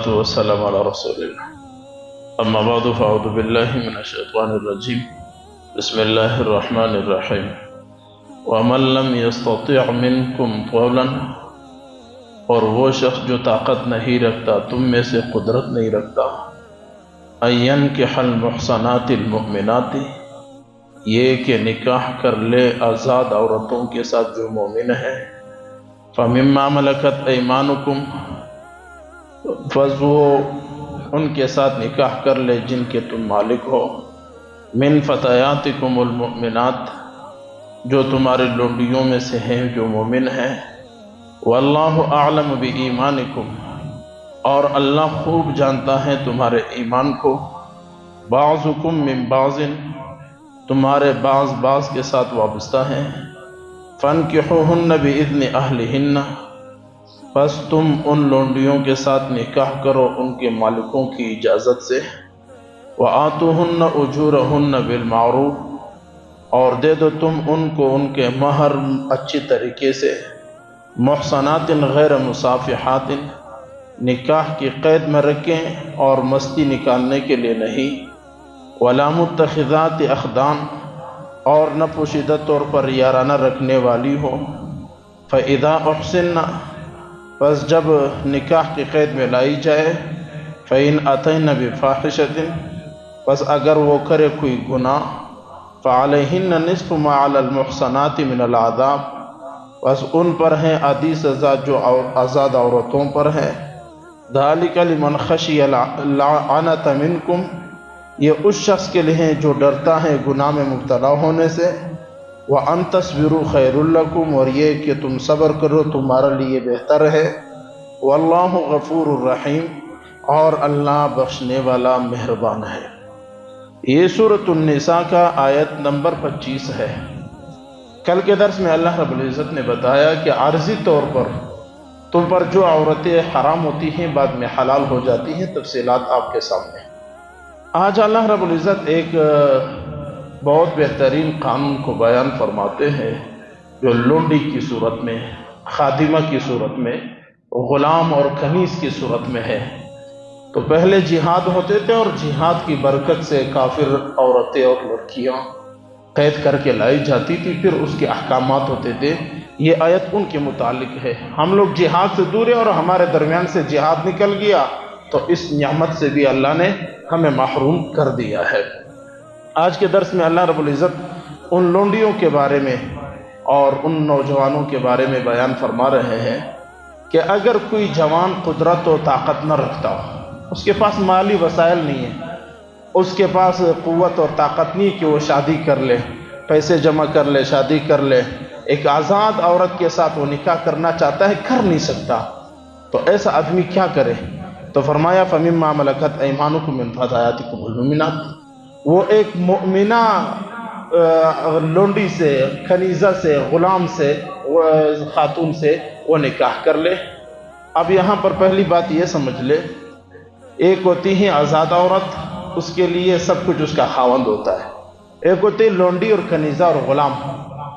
والصلاة والسلام على رسول الله أما بعد فأعوذ بالله من الشيطان الرجيم بسم الله الرحمن الرحيم ومن لم يستطع منكم طولا، اور وہ شخص جو طاقت نہیں رکھتا تم میں سے، قدرت نہیں رکھتا، أن ينكح المحصنات المؤمنات، یہ کہ نکاح کر لے آزاد عورتوں کے ساتھ جو مومن ہے، فمما ملکت ایمانکم، بس وہ ان کے ساتھ نکاح کر لے جن کے تم مالک ہو، من فتیاتکم المؤمنات، جو تمہارے لونڈیوں میں سے ہیں جو مومن ہیں، واللہ اعلم بایمانکم، اور اللہ خوب جانتا ہے تمہارے ایمان کو، بعضکم من بعض، تمہارے بعض کے ساتھ وابستہ ہیں، فانکحوہن باذن اہلہن، بس تم ان لونڈیوں کے ساتھ نکاح کرو ان کے مالکوں کی اجازت سے، وآتوہن اجورہن بالمعروف، اور دے دو تم ان کو ان کے مہر اچھی طریقے سے، محصنات غیر مصافحات، نکاح کی قید میں رکھیں اور مستی نکالنے کے لیے نہیں، ولا متخذات اخدان، اور نہ پوشیدہ طور پر یارانہ رکھنے والی ہو، فاذا احسن، پس جب نکاح کی قید میں لائی جائے، فإن أتین بفاحشۃ، پس اگر وہ کرے کوئی گناہ، فعلیہن نصف ما علی المحصنات من العذاب، پس ان پر ہے آدھی سزا جو آزاد عورتوں پر ہے، ذالک لمن خشی العنۃ منکم، یہ اس شخص کے لیے جو ڈرتا ہے گناہ میں مبتلا ہونے سے، وَأَن تَصْبِرُوا خَيْرٌ لَكُمْ، اور یہ کہ تم صبر کرو تمہارے لیے بہتر ہے، وَاللَّهُ غَفُورٌ رَحِيمٌ، اور اللہ بخشنے والا مہربان ہے۔ یہ سورۃ النساء کا آیت نمبر 25 ہے۔ کل کے درس میں اللہ رب العزت نے بتایا کہ عارضی طور پر تم پر جو عورتیں حرام ہوتی ہیں بعد میں حلال ہو جاتی ہیں، تفصیلات آپ کے سامنے۔ آج اللہ رب العزت ایک بہت بہترین قانون کو بیان فرماتے ہیں، جو لونڈی کی صورت میں، خادمہ کی صورت میں، غلام اور کنیز کی صورت میں ہے۔ تو پہلے جہاد ہوتے تھے اور جہاد کی برکت سے کافر عورتیں اور لڑکیاں قید کر کے لائی جاتی تھی، پھر اس کے احکامات ہوتے تھے۔ یہ آیت ان کے متعلق ہے۔ ہم لوگ جہاد سے دور ہیں اور ہمارے درمیان سے جہاد نکل گیا تو اس نعمت سے بھی اللہ نے ہمیں محروم کر دیا ہے۔ آج کے درس میں اللہ رب العزت ان لونڈیوں کے بارے میں اور ان نوجوانوں کے بارے میں بیان فرما رہے ہیں کہ اگر کوئی جوان قدرت و طاقت نہ رکھتا ہو، اس کے پاس مالی وسائل نہیں ہے، اس کے پاس قوت اور طاقت نہیں کہ وہ شادی کر لے، پیسے جمع کر لے، شادی کر لے، ایک آزاد عورت کے ساتھ وہ نکاح کرنا چاہتا ہے، کر نہیں سکتا، تو ایسا آدمی کیا کرے؟ تو فرمایا فَمِمَّا مَلَكَتْ أَيْمَانُكُم مِّن فَتَيَاتِكُمُ الْمُؤْمِنَاتِ، وہ ایک مؤمنہ لونڈی سے، کنیزہ سے، غلام سے، خاتون سے وہ نکاح کر لے۔ اب یہاں پر پہلی بات یہ سمجھ لے، ایک ہوتی ہے آزاد عورت، اس کے لیے سب کچھ اس کا خاوند ہوتا ہے، ایک ہوتی ہے لونڈی اور کنیزہ اور غلام،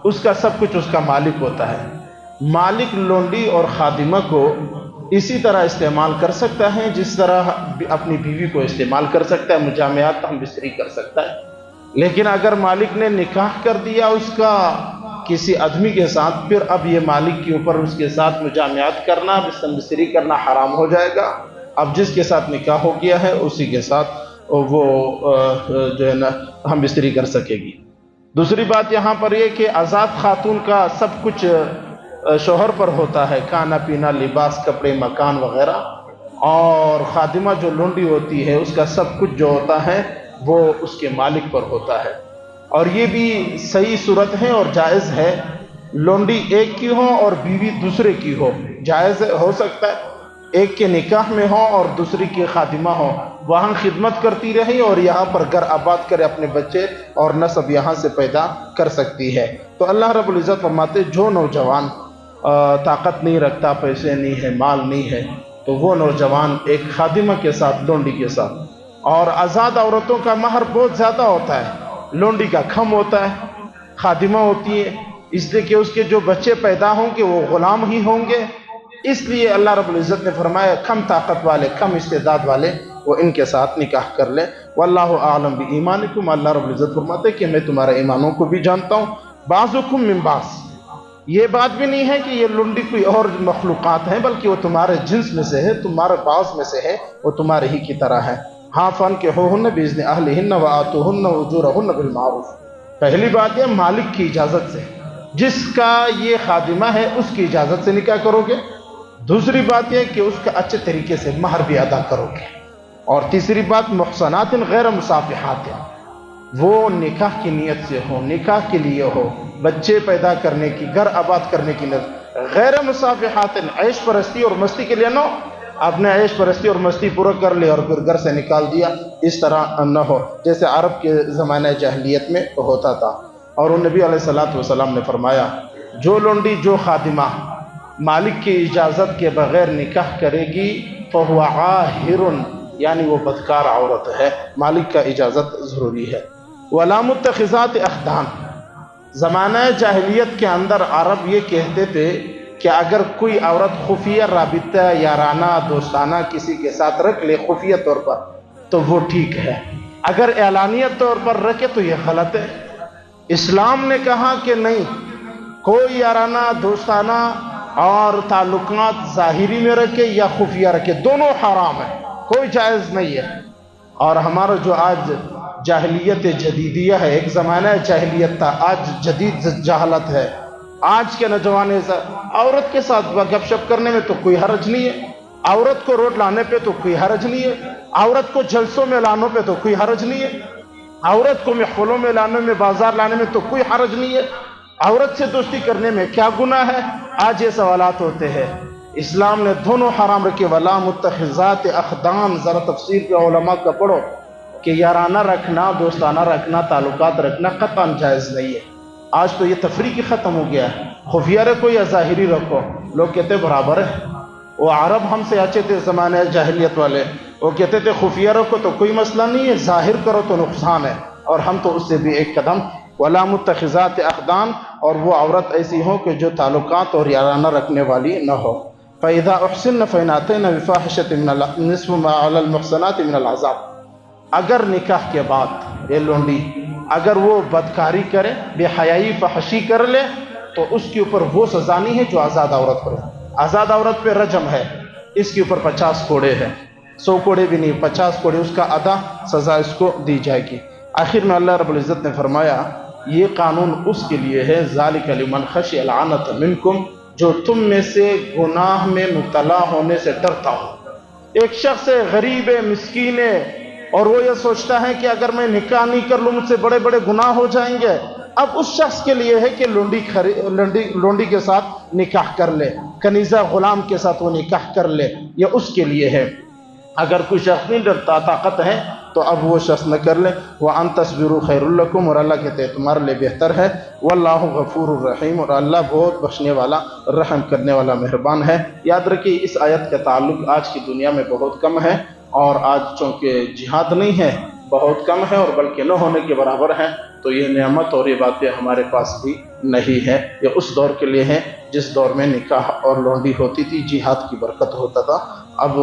اس کا سب کچھ اس کا مالک ہوتا ہے۔ مالک لونڈی اور خادمہ کو اسی طرح استعمال کر سکتا ہے جس طرح اپنی بیوی کو استعمال کر سکتا ہے، مجامعات ہم بستری کر سکتا ہے۔ لیکن اگر مالک نے نکاح کر دیا اس کا کسی آدمی کے ساتھ، پھر اب یہ مالک کے اوپر اس کے ساتھ مجامعات کرنا، بستری کرنا حرام ہو جائے گا۔ اب جس کے ساتھ نکاح ہو گیا ہے اسی کے ساتھ وہ جو ہے نا ہم بستری کر سکے گی۔ دوسری بات یہاں پر یہ کہ آزاد خاتون کا سب کچھ شوہر پر ہوتا ہے، کھانا پینا، لباس، کپڑے، مکان وغیرہ، اور خادمہ جو لونڈی ہوتی ہے اس کا سب کچھ جو ہوتا ہے وہ اس کے مالک پر ہوتا ہے۔ اور یہ بھی صحیح صورت ہے اور جائز ہے، لونڈی ایک کی ہو اور بیوی دوسرے کی ہو، جائز ہو سکتا ہے، ایک کے نکاح میں ہو اور دوسری کی خادمہ ہو، وہاں خدمت کرتی رہی اور یہاں پر گھر آباد کرے، اپنے بچے اور نسب یہاں سے پیدا کر سکتی ہے۔ تو اللہ رب العزت فرماتے جو نوجوان طاقت نہیں رکھتا، پیسے نہیں ہے، مال نہیں ہے، تو وہ نوجوان ایک خادمہ کے ساتھ، لونڈی کے ساتھ، اور آزاد عورتوں کا مہر بہت زیادہ ہوتا ہے، لونڈی کا کم ہوتا ہے، خادمہ ہوتی ہے، اس لیے کہ اس کے جو بچے پیدا ہوں گے وہ غلام ہی ہوں گے، اس لیے اللہ رب العزت نے فرمایا کم طاقت والے، کم استعداد والے وہ ان کے ساتھ نکاح کر لیں۔ واللہ اعلم بایمانکم، اللہ رب العزت فرماتے کہ میں تمہارے ایمانوں کو بھی جانتا ہوں۔ بعضکم من بعض، یہ بات بھی نہیں ہے کہ یہ لنڈی کوئی اور مخلوقات ہیں، بلکہ وہ تمہارے جنس میں سے ہے، تمہارے بعض میں سے ہے، وہ تمہارے ہی کی طرح ہے۔ ہاں فانکحوہن بإذن اہلہن وآتوہن اجورہن بالمعروف، پہلی بات یہ مالک کی اجازت سے، جس کا یہ خادمہ ہے اس کی اجازت سے نکاح کرو گے۔ دوسری بات یہ کہ اس کا اچھے طریقے سے مہر بھی ادا کرو گے۔ اور تیسری بات محصنات غیر مصافحات، وہ نکاح کی نیت سے ہو، نکاح کے لیے ہو، بچے پیدا کرنے کی، گھر آباد کرنے کی نیت، غیر مصافحات، عیش پرستی اور مستی کے لیے نہ ہو، آپ نے عیش پرستی اور مستی پورا کر لی اور پھر گھر سے نکال دیا، اس طرح نہ ہو جیسے عرب کے زمانہ جاہلیت میں ہوتا تھا۔ اور وہ نبی علیہ السلام نے فرمایا جو لونڈی، جو خادمہ مالک کی اجازت کے بغیر نکاح کرے گی فہو عاہر، یعنی وہ بدکار عورت ہے، مالک کا اجازت ضروری ہے۔ وَلَا مُتَّخِذَاتِ أَخْدَانٍ، زمانہ جاہلیت کے اندر عرب یہ کہتے تھے کہ اگر کوئی عورت خفیہ رابطہ یارانہ دوستانہ کسی کے ساتھ رکھ لے خفیہ طور پر تو وہ ٹھیک ہے، اگر اعلانیہ طور پر رکھے تو یہ غلط ہے۔ اسلام نے کہا کہ نہیں، کوئی یارانہ دوستانہ اور تعلقات ظاہری میں رکھے یا خفیہ رکھے، دونوں حرام ہیں، کوئی جائز نہیں ہے۔ اور ہمارا جو آج جاہلیت جدیدیہ ہے، ایک زمانہ جاہلیت تھا، آج جدید جہالت ہے۔ آج کے نوجوان عورت کے ساتھ گپ شپ کرنے میں تو کوئی حرج نہیں ہے، عورت کو روڈ لانے پہ تو کوئی حرج نہیں ہے، عورت کو جلسوں میں لانے پہ تو کوئی حرج نہیں ہے، عورت کو محفلوں میں لانے میں، بازار لانے میں تو کوئی حرج نہیں ہے، عورت سے دوستی کرنے میں کیا گناہ ہے؟ آج یہ سوالات ہوتے ہیں۔ اسلام نے دونوں حرام رکھے۔ وَلَا مُتَّخِذَاتِ أَخْدَانٍ، ذرا تفسیر کے علماء کا پڑھو کہ یارانہ رکھنا، دوستانہ رکھنا، تعلقات رکھنا قطعاً جائز نہیں ہے۔ آج تو یہ تفریق ختم ہو گیا ہے، خفیہ رکھو یا ظاہری رکھو، لوگ کہتے برابر ہے۔ وہ عرب ہم سے اچھے تھے زمانے جاہلیت والے، وہ کہتے تھے خفیہ رکھو تو کوئی مسئلہ نہیں ہے، ظاہر کرو تو نقصان ہے، اور ہم تو اس سے بھی ایک قدم۔ وَلَا مُتَّخِذَاتِ أَخْدَانٍ، اور وہ عورت ایسی ہو کہ جو تعلقات اور یارانہ رکھنے والی نہ ہو۔ فَإِذَا أُحْسِنَّ فَإِنْ أَتَيْنَ بِفَاحِشَةٍ نِّصْفُ مَا عَلَى الْمُحْصَنَاتِ مِنَ الْعَذَابِ، اگر نکاح کے بعد یہ لونڈی اگر وہ بدکاری کرے، بے حیائی فحشی کر لے تو اس کے اوپر وہ سزا نہیں ہے جو آزاد عورت پر ہے۔ آزاد عورت پہ رجم ہے، اس کے اوپر 50 کوڑے ہیں، 100 کوڑے بھی نہیں، 50 کوڑے اس کا آدھا سزا اس کو دی جائے گی۔ آخر میں اللہ رب العزت نے فرمایا یہ قانون اس کے لیے ہے، ذالک لمن خشی العنت منکم، جو تم میں سے گناہ میں مبتلا ہونے سے ڈرتا ہو۔ ایک شخص غریب ہے، مسکین ہے، اور وہ یہ سوچتا ہے کہ اگر میں نکاح نہیں کر لوں مجھ سے بڑے بڑے گناہ ہو جائیں گے، اب اس شخص کے لیے ہے کہ لونڈی کے ساتھ نکاح کر لے، کنیزہ غلام کے ساتھ وہ نکاح کر لے، یہ اس کے لیے ہے۔ اگر کوئی شخص نہیں ڈرتا، طاقت ہے تو اب وہ شخص نہ کر لے۔ وَأَن تَصْبِرُوا خَيْرٌ لَكُمْ، اور اللہ کہتے ہیں تمہارے لیے بہتر ہے۔ وَاللَّهُ غَفُورٌ رَحِيمٌ، اور اللہ بہت بخشنے والا، رحم کرنے والا، مہربان ہے۔ یاد رکھیے اس آیت کا تعلق آج کی دنیا میں بہت کم ہے، اور آج چونکہ جہاد نہیں ہے، بہت کم ہے، اور بلکہ نہ ہونے کے برابر ہے، تو یہ نعمت اور یہ باتیں ہمارے پاس بھی نہیں ہے۔ یہ اس دور کے لیے ہے جس دور میں نکاح اور لونڈی ہوتی تھی، جہاد کی برکت ہوتا تھا۔ اب